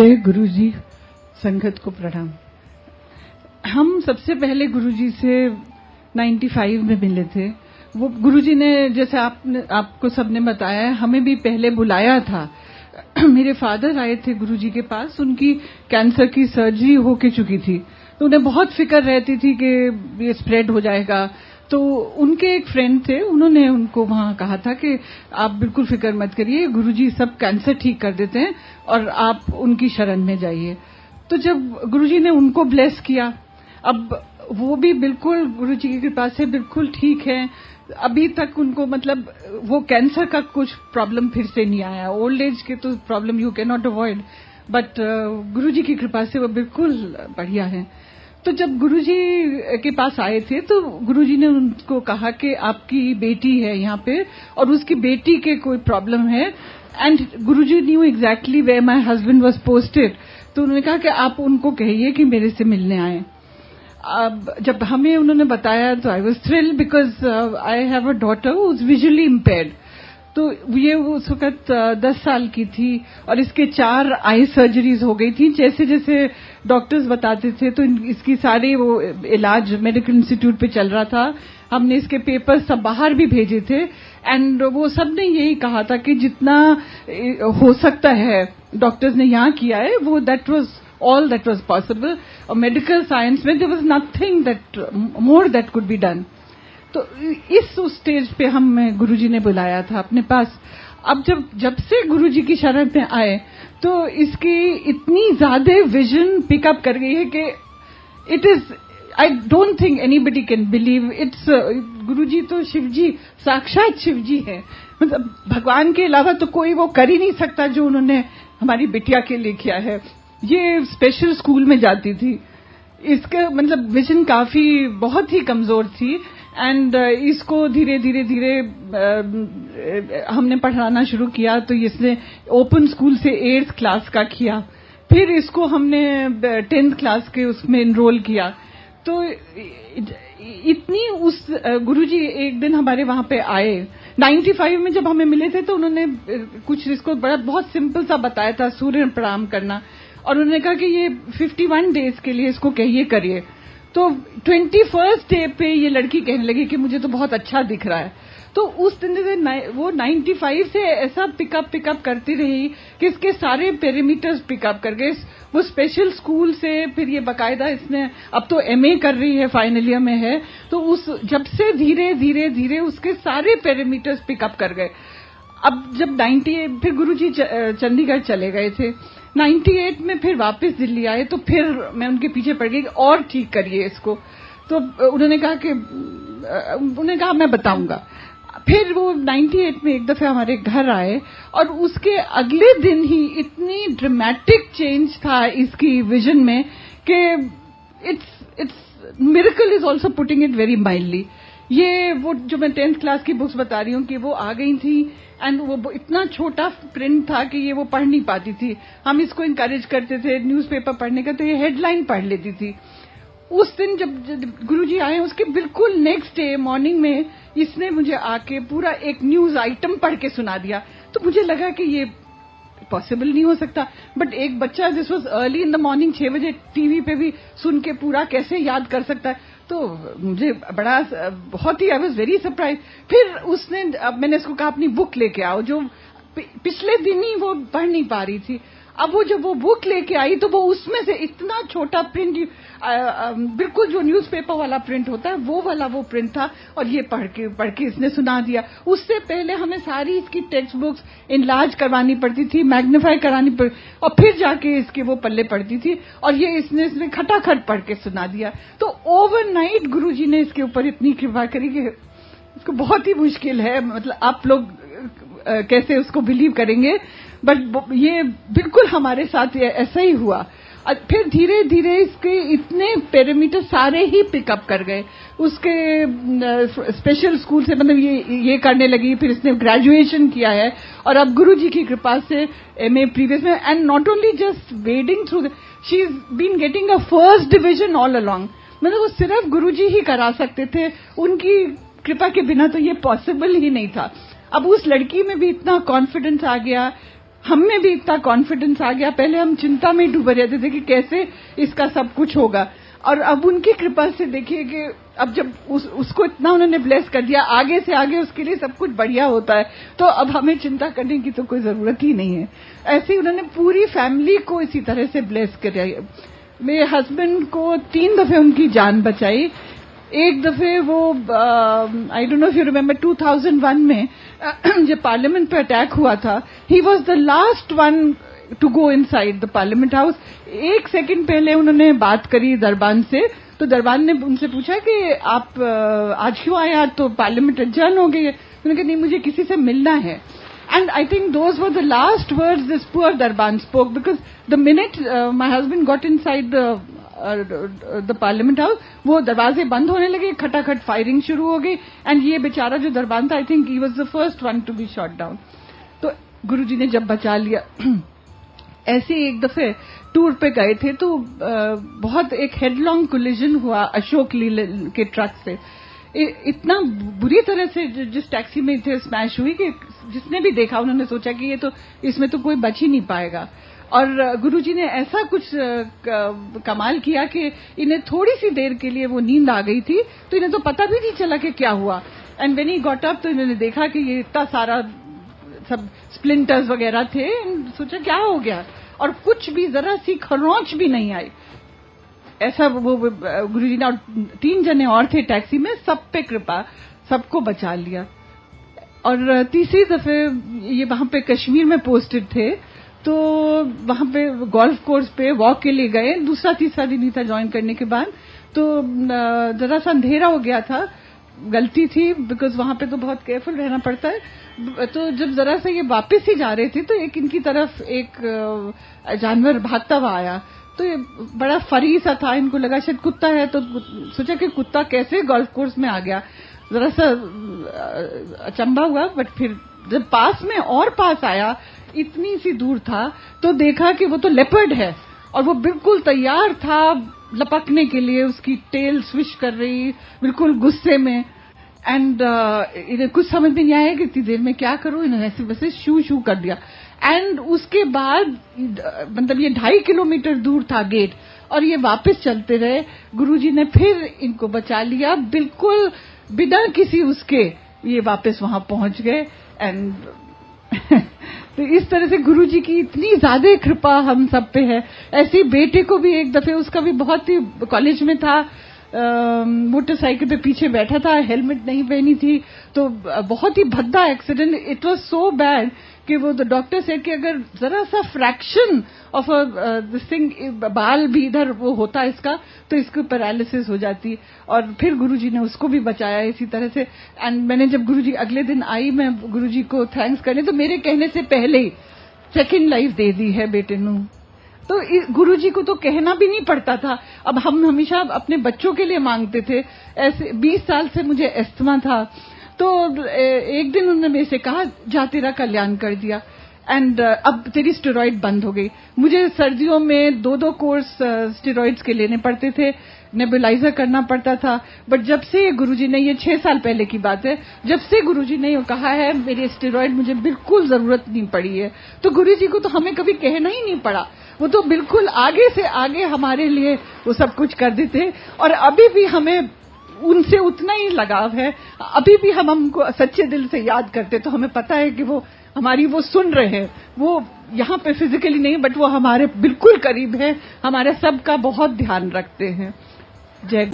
जय गुरुजी, संगत को प्रणाम। हम सबसे पहले गुरुजी से 95 में मिले थे। वो गुरुजी ने, जैसे आपको सबने बताया, हमें भी पहले बुलाया था। मेरे फादर आए थे गुरुजी के पास, उनकी कैंसर की सर्जरी होके चुकी थी, तो उन्हें बहुत फिक्र रहती थी कि ये स्प्रेड हो जाएगा। तो उनके एक फ्रेंड थे, उन्होंने उनको वहां कहा था कि आप बिल्कुल फिक्र मत करिए, गुरुजी सब कैंसर ठीक कर देते हैं और आप उनकी शरण में जाइए। तो जब गुरुजी ने उनको ब्लेस किया, अब वो भी बिल्कुल गुरुजी की कृपा से बिल्कुल ठीक है। अभी तक उनको मतलब वो कैंसर का कुछ प्रॉब्लम फिर से नहीं आया। ओल्ड एज के तो problem you can not avoid, but Guruji की कृपा से वो बिल्कुल बढ़िया है। तो जब गुरुजी के पास आए थे तो गुरुजी ने उनको कहा कि आपकी बेटी है यहाँ पे और उसकी बेटी के कोई प्रॉब्लम है, and Guruji knew exactly where my husband was posted. तो उन्होंने कहा कि आप उनको कहिए कि मेरे से मिलने आए। अब जब हमें उन्होंने बताया तो I was thrilled because I have a daughter who is visually impaired. तो ये उस वक्त 10 साल की थी और इसके 4 आई सर्जरीज हो गई थी। जैसे जैसे डॉक्टर्स बताते थे तो इसकी सारी वो इलाज मेडिकल इंस्टीट्यूट पे चल रहा था। हमने इसके पेपर्स सब बाहर भी भेजे थे, एंड वो सब ने यही कहा था कि जितना हो सकता है डॉक्टर्स ने यहाँ किया है, वो that was all that was possible. और मेडिकल साइंस में there was nothing that more that could be done. तो इस स्टेज पे हम गुरुजी ने बुलाया था अपने पास। अब जब से गुरुजी की शरण में आए तो इसकी इतनी ज्यादा विजन पिकअप कर गई है कि it is, I don't think anybody can believe it's. Guruji तो शिवजी, साक्षात शिवजी है। मतलब भगवान के अलावा तो कोई वो कर ही नहीं सकता जो उन्होंने हमारी बिटिया के लिए किया है। ये स्पेशल स्कूल में जाती थी, इसका मतलब विजन काफी बहुत ही कमजोर थी, एंड इसको धीरे धीरे धीरे हमने पढ़ाना शुरू किया। तो इसने ओपन स्कूल से 8th क्लास का किया, फिर इसको हमने 10th क्लास के उसमें एनरोल किया। तो इतनी उस गुरुजी एक दिन हमारे वहां पे आए 95 में, जब हमें मिले थे तो उन्होंने कुछ इसको बहुत सिंपल सा बताया था, सूर्य प्रणाम करना। और उन्होंने कहा कि ये 51 डेज के लिए इसको कहिए करिए। तो 21st डे पे ये लड़की कहने लगी कि मुझे तो बहुत अच्छा दिख रहा है। तो उस दिन से वो 95 से ऐसा पिकअप करती रही कि इसके सारे पैरामीटर्स पिकअप कर गए। वो स्पेशल स्कूल से फिर ये बकायदा इसने अब तो MA कर रही है, फाइनल ईयर में है। तो उस जब से धीरे धीरे धीरे उसके सारे पैरामीटर्स पिकअप कर गए। अब जब 98 फिर गुरुजी चंडीगढ़ चले गए थे, 98 में फिर वापस दिल्ली आए, तो फिर मैं उनके पीछे पड़ गई और ठीक करिए इसको। तो उन्होंने कहा मैं बताऊंगा। फिर वो 98 में एक दफे हमारे घर आए और उसके अगले दिन ही इतनी ड्रामेटिक चेंज था इसकी विजन में कि it's miracle is also putting it very mildly. ये वो जो मैं 10th क्लास की बुक्स बता रही हूँ कि वो आ गई थी, एंड वो इतना छोटा प्रिंट था कि ये वो पढ़ नहीं पाती थी। हम इसको इंकरेज करते थे न्यूज़पेपर पढ़ने का, तो ये हेडलाइन पढ़ लेती थी। उस दिन जब गुरुजी आए, उसके बिल्कुल नेक्स्ट डे मॉर्निंग में इसने मुझे आके पूरा एक न्यूज आइटम पढ़ के सुना दिया। तो मुझे लगा कि ये पॉसिबल नहीं हो सकता, बट एक बच्चा this was early in the morning 6 बजे टीवी पे भी सुन के पूरा कैसे याद कर सकता है। तो मुझे बहुत ही आई वाज वेरी सरप्राइज। फिर उसने, अब मैंने इसको कहा अपनी बुक लेके आओ, जो पिछले दिन ही वो पढ़ नहीं पा रही थी। अब वो जब वो बुक लेके आई तो वो उसमें से इतना छोटा प्रिंट, बिल्कुल जो न्यूज़पेपर वाला प्रिंट होता है वो वाला वो प्रिंट था, और ये पढ़ के इसने सुना दिया। उससे पहले हमें सारी इसकी टेक्स्ट बुक्स इनलार्ज करवानी पड़ती थी, मैग्नीफाई करानी पड़ती, और फिर जाके इसके वो पल्ले पड़ती थी, और ये इसने खटाखट पढ़ के सुना दिया। तो ओवरनाइट गुरुजी ने इसके ऊपर इतनी कृपा करी कि इसको बहुत ही मुश्किल है, मतलब आप लोग कैसे उसको बिलीव करेंगे, बट ये बिल्कुल हमारे साथ ऐसा ही हुआ। फिर धीरे धीरे इसके इतने पैरामीटर सारे ही पिकअप कर गए। उसके स्पेशल स्कूल से मतलब ये करने लगी, फिर इसने ग्रेजुएशन किया है, और अब गुरुजी की कृपा से MA प्रीवियस में, and not only just wading through, she is been getting a first division all along. मतलब वो सिर्फ गुरुजी ही करा सकते थे, उनकी कृपा के बिना तो ये पॉसिबल ही नहीं था। अब उस लड़की में भी इतना कॉन्फिडेंस आ गया, हम में भी इतना कॉन्फिडेंस आ गया। पहले हम चिंता में डूबे रहते थे कि कैसे इसका सब कुछ होगा, और अब उनकी कृपा से देखिए कि अब जब उसको इतना उन्होंने ब्लेस कर दिया, आगे से आगे उसके लिए सब कुछ बढ़िया होता है, तो अब हमें चिंता करने की तो कोई जरूरत ही नहीं है। ऐसे ही उन्होंने पूरी फैमिली को इसी तरह से ब्लेस किया। मेरे हस्बैंड को 3 दफे उनकी जान बचाई। एक दफे वो I don't know if you remember 2001 में जब पार्लियामेंट पे अटैक हुआ था, he was the last one to go inside the parliament house. 1 second पहले उन्होंने बात करी दरबान से, तो दरबान ने उनसे पूछा कि आप आज क्यों आए, आज तो पार्लियामेंट एडजर्न हो गई है। उन्होंने कहा नहीं, मुझे किसी से मिलना है। And I think those were the last words this poor Darban spoke, because the minute my husband got inside the parliament house, वो दरवाजे बंद होने लगे, खटाखट फायरिंग शुरू हो गई, एंड ये बेचारा जो दरबान था, I think he was the first one to be shot down. तो गुरुजी ने जब बचा लिया। ऐसे एक दफे टूर पे गए थे, तो बहुत एक हेडलॉन्ग कोलिजन हुआ अशोक लीलैंड के ट्रक से। इतना बुरी तरह से जिस टैक्सी में थे स्मैश हुई कि जिसने भी देखा उन्होंने सोचा कि ये तो इसमें तो कोई बच ही नहीं पाएगा। और गुरुजी ने ऐसा कुछ कमाल किया कि इन्हें थोड़ी सी देर के लिए वो नींद आ गई थी, तो इन्हें तो पता भी नहीं चला कि क्या हुआ। And when he got up, तो इन्होंने देखा कि ये इतना सारा सब स्प्लिंटर्स वगैरह थे, सोचा क्या हो गया, और कुछ भी जरा सी खरोंच भी नहीं आई। ऐसा वो गुरुजी ने, और 3 जने और थे टैक्सी में, सब पे कृपा, सबको बचा लिया। और तीसरी दफे ये वहां पे कश्मीर में पोस्टेड थे, तो वहां पे गोल्फ कोर्स पे वॉक के लिए गए। दूसरा तीसरा दिन ही था ज्वाइन करने के बाद, तो जरा सा अंधेरा हो गया था, गलती थी, बिकॉज वहां पे तो बहुत केयरफुल रहना पड़ता है। तो जब जरा सा ये वापस ही जा रहे थे, तो एक इनकी तरफ एक जानवर भागता हुआ आया, तो ये बड़ा फरी सा था, इनको लगा शायद कुत्ता है, तो सोचा कि कुत्ता कैसे गोल्फ कोर्स में आ गया। जरा सा अचंभा हुआ, बट फिर जब पास में और पास आया, इतनी सी दूर था, तो देखा कि वो तो लेपर्ड है, और वो बिल्कुल तैयार था लपकने के लिए, उसकी टेल स्विश कर रही, बिल्कुल गुस्से में। एंड इन्हें कुछ समझ में नहीं आया कि इतनी देर में क्या करूं, इन्होंने ऐसे वैसे शू शू कर दिया। एंड उसके बाद मतलब ये 2.5 किलोमीटर दूर था गेट, और ये वापस चलते रहे। गुरुजी ने फिर इनको बचा लिया, बिल्कुल बिना किसी उसके ये वापस वहां पहुंच गए। एंड तो इस तरह से गुरुजी की इतनी ज्यादा कृपा हम सब पे है। ऐसे बेटे को भी एक दफे, उसका भी बहुत ही, कॉलेज में था, मोटरसाइकिल पे पीछे बैठा था, हेलमेट नहीं पहनी थी, तो बहुत ही भद्दा accident. It was so bad कि वो द डॉक्टर से कि अगर जरा सा फ्रैक्शन ऑफ दिस थिंग, बाल भी इधर वो होता इसका, तो इसको पैरालिसिस हो जाती। और फिर गुरुजी ने उसको भी बचाया इसी तरह से। एंड मैंने जब गुरुजी अगले दिन आई, मैं गुरुजी को थैंक्स करने, तो मेरे कहने से पहले ही सेकंड लाइफ दे दी है बेटे नू। तो गुरुजी को तो कहना भी नहीं पड़ता था। अब हम हमेशा अपने बच्चों के लिए मांगते थे। ऐसे 20 साल से मुझे अस्थमा था, तो एक दिन उन्होंने मेरे से कहा, जा तेरा कल्याण कर दिया, एंड अब तेरी स्टेरॉइड बंद हो गई। मुझे सर्दियों में 2-2 कोर्स स्टेरॉइड्स के लेने पड़ते थे, नेबुलाइजर करना पड़ता था। बट जब से गुरुजी ने, ये 6 साल पहले की बात है, जब से गुरुजी ने ये कहा है, मेरे स्टेरॉइड मुझे बिल्कुल जरूरत नहीं पड़ी है। तो गुरुजी को तो हमें कभी कहना ही नहीं पड़ा, वो तो बिल्कुल आगे से आगे हमारे लिए वो सब कुछ कर देते। और अभी भी हमें उनसे उतना ही लगाव है, अभी भी हम उनको सच्चे दिल से याद करते, तो हमें पता है कि वो हमारी वो सुन रहे हैं। वो यहाँ पे फिजिकली नहीं, बट वो हमारे बिल्कुल करीब है, हमारे सबका बहुत ध्यान रखते हैं। जय